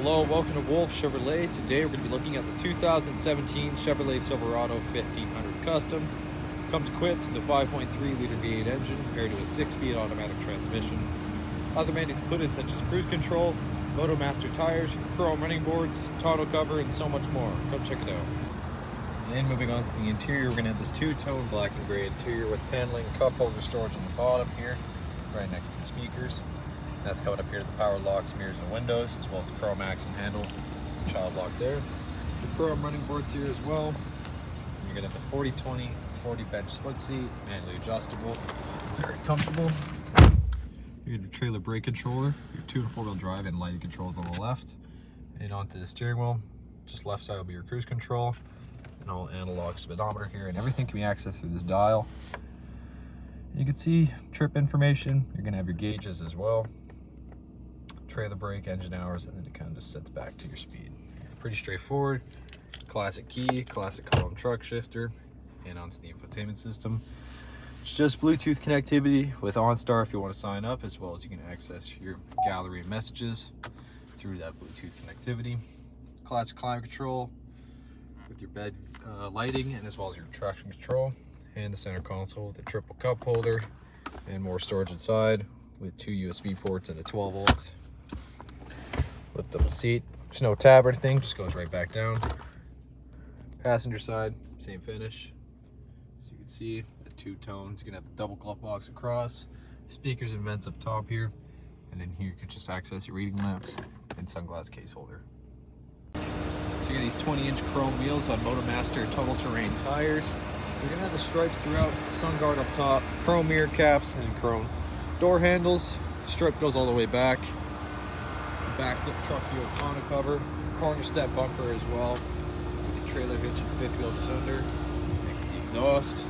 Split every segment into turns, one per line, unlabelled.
Hello, welcome to Wolfe Chevrolet. Today we're going to be looking at this 2017 Chevrolet Silverado 1500 Custom. Comes equipped with a 5.3 liter V8 engine paired to a 6-speed automatic transmission. Other amenities included such as cruise control, MotoMaster tires, chrome running boards, tonneau cover, and so much more. Come check it out. And moving on to the interior, we're going to have this two-tone black and gray interior with paneling, cup holder storage on the bottom here, right next to the speakers. That's coming up here to the power locks, mirrors, and windows, as well as the chrome accent handle, child lock there. The chrome running boards here as well. You're going to have the 40/20 40 bench split seat, manually adjustable, very comfortable. You have your trailer brake controller, your 2- and 4-wheel drive and lighting controls on the left. And onto the steering wheel, just left side will be your cruise control, and all analog speedometer here, and everything can be accessed through this dial. You can see trip information. You're going to have your gauges as well. Trailer brake, engine hours, and then it kind of just sets back to your speed. Pretty straightforward. Classic key, classic column truck shifter, and onto the infotainment system. It's just Bluetooth connectivity with OnStar if you want to sign up, as well as you can access your gallery of messages through that Bluetooth connectivity. Classic climate control with your bed lighting, and as well as your traction control, and the center console with a triple cup holder and more storage inside with 2 USB ports and a 12 volt. Lift up the seat. There's no tab or anything, just goes right back down. Passenger side, same finish. So you can see the two-tone. It's gonna have the double glove box across, speakers and vents up top here, and then here you can just access your reading lamps and sunglass case holder. So you get these 20-inch chrome wheels on MotoMaster total terrain tires. You're gonna have the stripes throughout, sun guard up top, chrome mirror caps, and chrome door handles. Stripe goes all the way back. The backflip truck here with tonneau cover, corner step bumper as well, with the trailer hitch and 5th wheel just under. Next to the exhaust.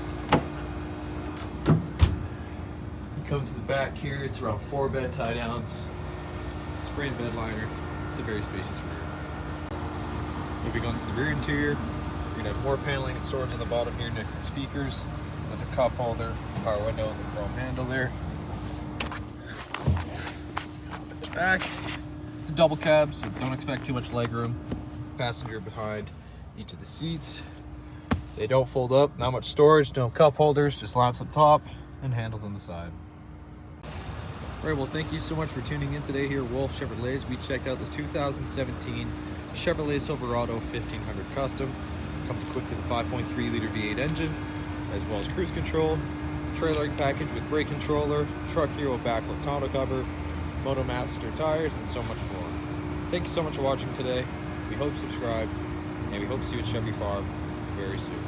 It comes to the back here. It's around 4 bed tie downs. Sprayed bed liner. It's a very spacious rear. Moving on to the rear interior, you're gonna have more paneling and storage on the bottom here next to the speakers, with the cup holder, power window, and the chrome handle there. At the back, it's a double cab, so don't expect too much legroom. Passenger behind each of the seats. They don't fold up, not much storage, no cup holders, just lamps up top and handles on the side. All right, well, thank you so much for tuning in today here at Wolfe Chevrolet. We checked out this 2017 Chevrolet Silverado 1500 Custom. Comes equipped with a 5.3 liter V8 engine, as well as cruise control, trailering package with brake controller, truck hero backflip tonneau cover, MotoMaster tires, and so much more. Thank you so much for watching today. We hope you subscribe, and we hope to see you at Chevy Farm very soon.